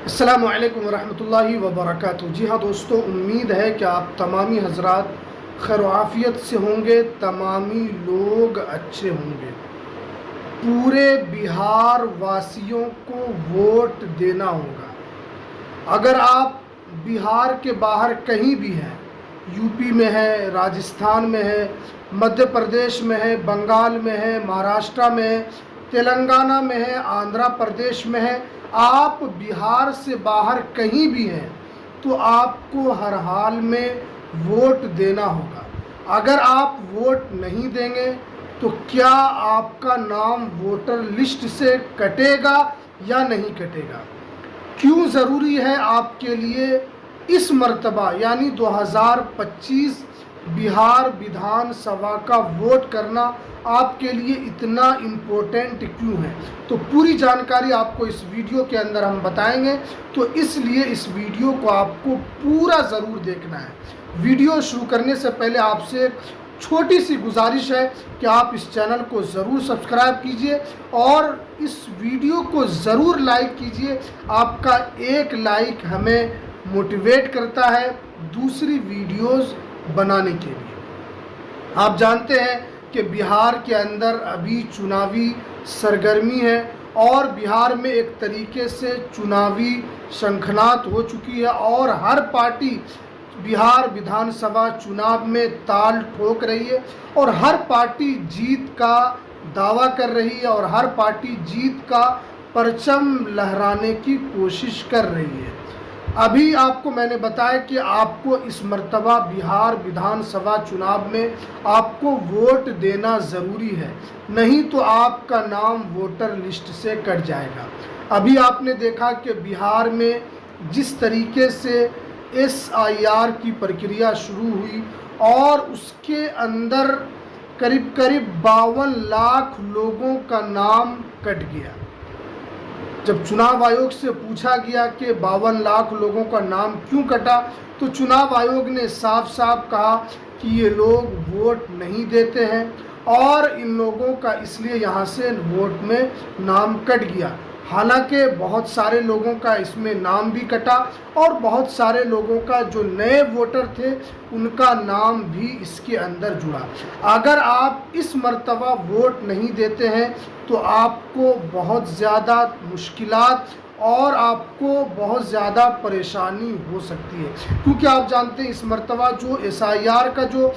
अस्सलामु अलैकुम वरहमतुल्लाहि वबरकातुहू। जी हाँ दोस्तों, उम्मीद है कि आप तमामी हजरात खैर आफियत से होंगे, तमामी लोग अच्छे होंगे। पूरे बिहार वासियों को वोट देना होगा। अगर आप बिहार के बाहर कहीं भी हैं, यूपी में है, राजस्थान में है, मध्य प्रदेश में है, बंगाल में है, महाराष्ट्र में है, तेलंगाना में है, आंध्र प्रदेश में है, आप बिहार से बाहर कहीं भी हैं तो आपको हर हाल में वोट देना होगा। अगर आप वोट नहीं देंगे तो क्या आपका नाम वोटर लिस्ट से कटेगा या नहीं कटेगा? क्यों ज़रूरी है आपके लिए इस मर्तबा यानी 2025 बिहार विधानसभा का वोट करना आपके लिए इतना इम्पोर्टेंट क्यों है? तो पूरी जानकारी आपको इस वीडियो के अंदर हम बताएंगे, तो इसलिए इस वीडियो को आपको पूरा ज़रूर देखना है। वीडियो शुरू करने से पहले आपसे एक छोटी सी गुजारिश है कि आप इस चैनल को ज़रूर सब्सक्राइब कीजिए और इस वीडियो को ज़रूर लाइक कीजिए। आपका एक लाइक हमें मोटिवेट करता है दूसरी वीडियोस बनाने के लिए। आप जानते हैं कि बिहार के अंदर अभी चुनावी सरगर्मी है और बिहार में एक तरीके से चुनावी शंखनाद हो चुकी है और हर पार्टी बिहार विधानसभा चुनाव में ताल ठोक रही है और हर पार्टी जीत का दावा कर रही है और हर पार्टी जीत का परचम लहराने की कोशिश कर रही है। अभी आपको मैंने बताया कि आपको इस मर्तबा बिहार विधानसभा चुनाव में आपको वोट देना ज़रूरी है, नहीं तो आपका नाम वोटर लिस्ट से कट जाएगा। अभी आपने देखा कि बिहार में जिस तरीके से SIR की प्रक्रिया शुरू हुई और उसके अंदर करीब करीब 52 लाख लोगों का नाम कट गया। जब चुनाव आयोग से पूछा गया कि 52 लाख लोगों का नाम क्यों कटा, तो चुनाव आयोग ने साफ साफ कहा कि ये लोग वोट नहीं देते हैं और इन लोगों का इसलिए यहाँ से वोट में नाम कट गया। हालांकि बहुत सारे लोगों का इसमें नाम भी कटा और बहुत सारे लोगों का जो नए वोटर थे उनका नाम भी इसके अंदर जुड़ा। अगर आप इस मर्तबा वोट नहीं देते हैं तो आपको बहुत ज़्यादा मुश्किलात और आपको बहुत ज़्यादा परेशानी हो सकती है, क्योंकि आप जानते हैं इस मर्तबा जो SIR का जो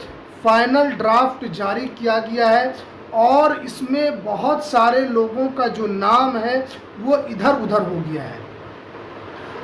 फाइनल ड्राफ्ट जारी किया गया है और इसमें बहुत सारे लोगों का जो नाम है वो इधर उधर हो गया है।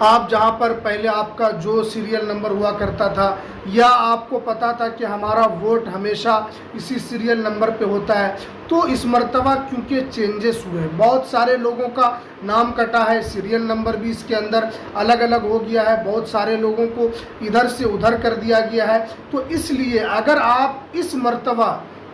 आप जहां पर पहले आपका जो सीरियल नंबर हुआ करता था या आपको पता था कि हमारा वोट हमेशा इसी सीरियल नंबर पे होता है, तो इस मर्तबा क्योंकि चेंजेस हुए, बहुत सारे लोगों का नाम कटा है, सीरियल नंबर भी इसके अंदर अलग अलग हो गया है, बहुत सारे लोगों को इधर से उधर कर दिया गया है। तो इसलिए अगर आप इस मर्तबा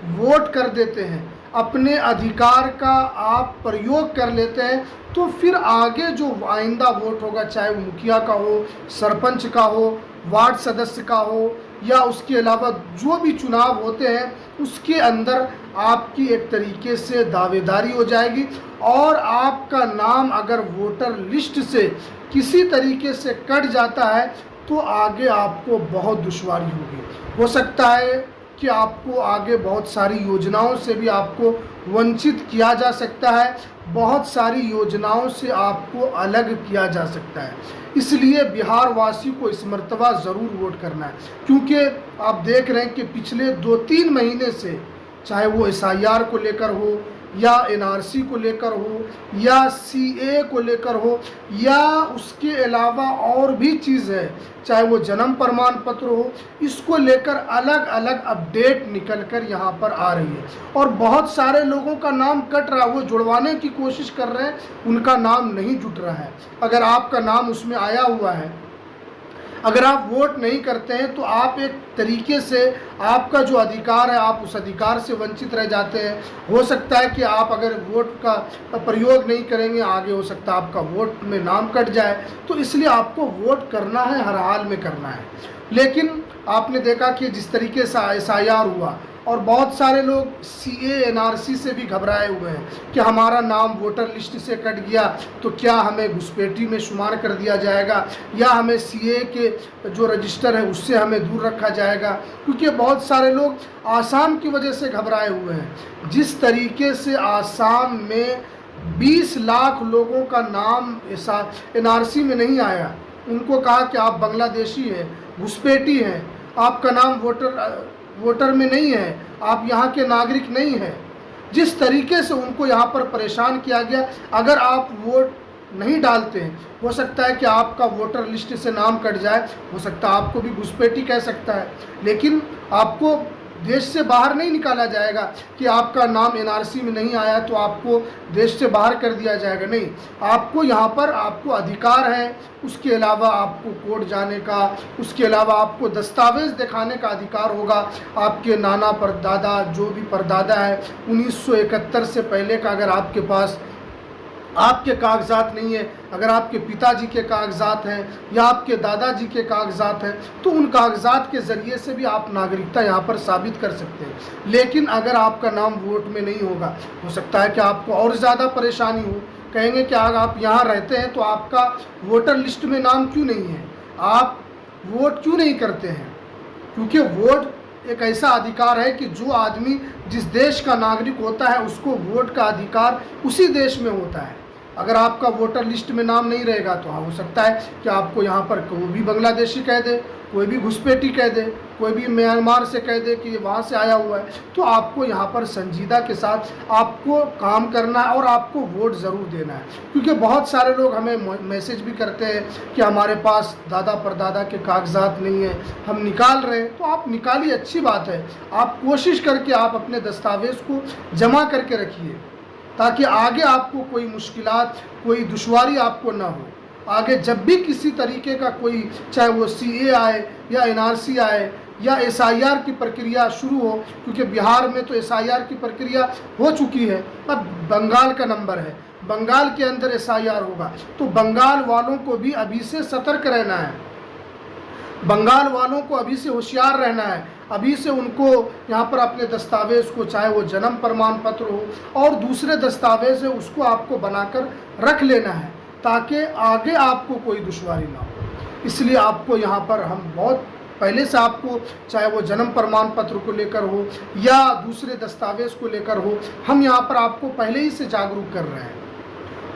वोट कर देते हैं, अपने अधिकार का आप प्रयोग कर लेते हैं, तो फिर आगे जो आइंदा वोट होगा, चाहे वो मुखिया का हो, सरपंच का हो, वार्ड सदस्य का हो या उसके अलावा जो भी चुनाव होते हैं, उसके अंदर आपकी एक तरीके से दावेदारी हो जाएगी और आपका नाम अगर वोटर लिस्ट से किसी तरीके से कट जाता है तो आगे आपको बहुत दुश्वारी होगी। हो सकता है कि आपको आगे बहुत सारी योजनाओं से भी आपको वंचित किया जा सकता है, बहुत सारी योजनाओं से आपको अलग किया जा सकता है। इसलिए बिहार वासी को इस मर्तबा ज़रूर वोट करना है, क्योंकि आप देख रहे हैं कि पिछले 2-3 महीने से चाहे वो SIR को लेकर हो या NRC को लेकर हो या CA को लेकर हो या उसके अलावा और भी चीज़ है, चाहे वो जन्म प्रमाण पत्र हो, इसको लेकर अलग अलग अपडेट निकल कर यहाँ पर आ रही है और बहुत सारे लोगों का नाम कट रहा है, वो जुड़वाने की कोशिश कर रहे हैं, उनका नाम नहीं जुट रहा है। अगर आपका नाम उसमें आया हुआ है, अगर आप वोट नहीं करते हैं तो आप एक तरीके से आपका जो अधिकार है आप उस अधिकार से वंचित रह जाते हैं। हो सकता है कि आप अगर वोट का प्रयोग नहीं करेंगे, आगे हो सकता है आपका वोट में नाम कट जाए, तो इसलिए आपको वोट करना है, हर हाल में करना है। लेकिन आपने देखा कि जिस तरीके से SIR हुआ और बहुत सारे लोग CA NRC से भी घबराए हुए हैं कि हमारा नाम वोटर लिस्ट से कट गया तो क्या हमें घुसपैठी में शुमार कर दिया जाएगा या हमें CA के जो रजिस्टर है उससे हमें दूर रखा जाएगा। क्योंकि बहुत सारे लोग आसाम की वजह से घबराए हुए हैं। जिस तरीके से आसाम में 20 लाख लोगों का नाम NRC में नहीं आया, उनको कहा कि आप बांग्लादेशी हैं, घुसपैठी हैं, आपका नाम वोटर में नहीं है, आप यहाँ के नागरिक नहीं हैं। जिस तरीके से उनको यहाँ पर परेशान किया गया, अगर आप वोट नहीं डालते हैं हो सकता है कि आपका वोटर लिस्ट से नाम कट जाए, हो सकता है आपको भी घुसपैठी कह सकता है, लेकिन आपको देश से बाहर नहीं निकाला जाएगा कि आपका नाम NRC में नहीं आया तो आपको देश से बाहर कर दिया जाएगा। नहीं, आपको यहाँ पर आपको अधिकार है, उसके अलावा आपको कोर्ट जाने का, उसके अलावा आपको दस्तावेज़ दिखाने का अधिकार होगा। आपके नाना परदादा जो भी परदादा है 1971 से पहले का अगर आपके पास आपके कागजात नहीं है, अगर आपके पिताजी के कागजात हैं या आपके दादाजी के कागजात हैं तो उन कागजात के ज़रिए से भी आप नागरिकता यहाँ पर साबित कर सकते हैं। लेकिन अगर आपका नाम वोट में नहीं होगा, हो सकता है कि आपको और ज़्यादा परेशानी हो। कहेंगे कि अगर आप यहाँ रहते हैं तो आपका वोटर लिस्ट में नाम क्यों नहीं है, आप वोट क्यों नहीं करते हैं? क्योंकि वोट एक ऐसा अधिकार है कि जो आदमी जिस देश का नागरिक होता है उसको वोट का अधिकार उसी देश में होता है। अगर आपका वोटर लिस्ट में नाम नहीं रहेगा तो हाँ, हो सकता है कि आपको यहाँ पर कोई भी बांग्लादेशी कह दे, कोई भी घुसपैठी कह दे, कोई भी म्यांमार से कह दे कि वहाँ से आया हुआ है। तो आपको यहाँ पर संजीदा के साथ आपको काम करना है और आपको वोट ज़रूर देना है। क्योंकि बहुत सारे लोग हमें मैसेज भी करते हैं कि हमारे पास दादा परदादा के कागजात नहीं है, हम निकाल रहे हैं। तो आप निकालिए, अच्छी बात है। आप कोशिश करके आप अपने दस्तावेज़ को जमा करके रखिए ताकि आगे आपको कोई मुश्किलात, कोई दुश्वारी आपको ना हो। आगे जब भी किसी तरीके का कोई, चाहे वो CA आए या NRC आए या SIR की प्रक्रिया शुरू हो, क्योंकि बिहार में तो SIR की प्रक्रिया हो चुकी है, अब बंगाल का नंबर है, बंगाल के अंदर SIR होगा। तो बंगाल वालों को भी अभी से सतर्क रहना है, बंगाल वालों को अभी से होशियार रहना है। अभी से उनको यहाँ पर अपने दस्तावेज़ को, चाहे वो जन्म प्रमाण पत्र हो और दूसरे दस्तावेज़ है, उसको आपको बनाकर रख लेना है ताकि आगे आपको कोई दुश्वारी ना हो। इसलिए आपको यहाँ पर हम बहुत पहले से आपको, चाहे वो जन्म प्रमाण पत्र को लेकर हो या दूसरे दस्तावेज़ को लेकर हो, हम यहाँ पर आपको पहले ही से जागरूक कर रहे हैं।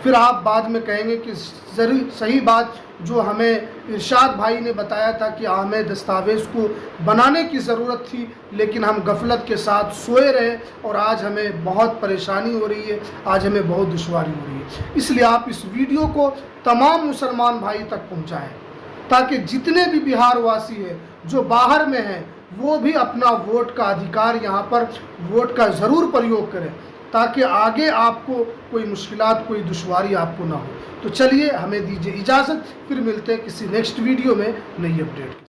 फिर आप बाद में कहेंगे कि सही बात जो हमें इरशाद भाई ने बताया था कि हमें दस्तावेज़ को बनाने की ज़रूरत थी, लेकिन हम गफलत के साथ सोए रहे और आज हमें बहुत परेशानी हो रही है, आज हमें बहुत दुश्वारी हो रही है। इसलिए आप इस वीडियो को तमाम मुसलमान भाई तक पहुंचाएं ताकि जितने भी बिहार वासी हैं जो बाहर में हैं वो भी अपना वोट का अधिकार, यहाँ पर वोट का ज़रूर प्रयोग करें ताकि आगे आपको कोई मुश्किलात, कोई दुश्वारी आपको ना हो। तो चलिए, हमें दीजिए इजाज़त, फिर मिलते हैं किसी नेक्स्ट वीडियो में नई अपडेट।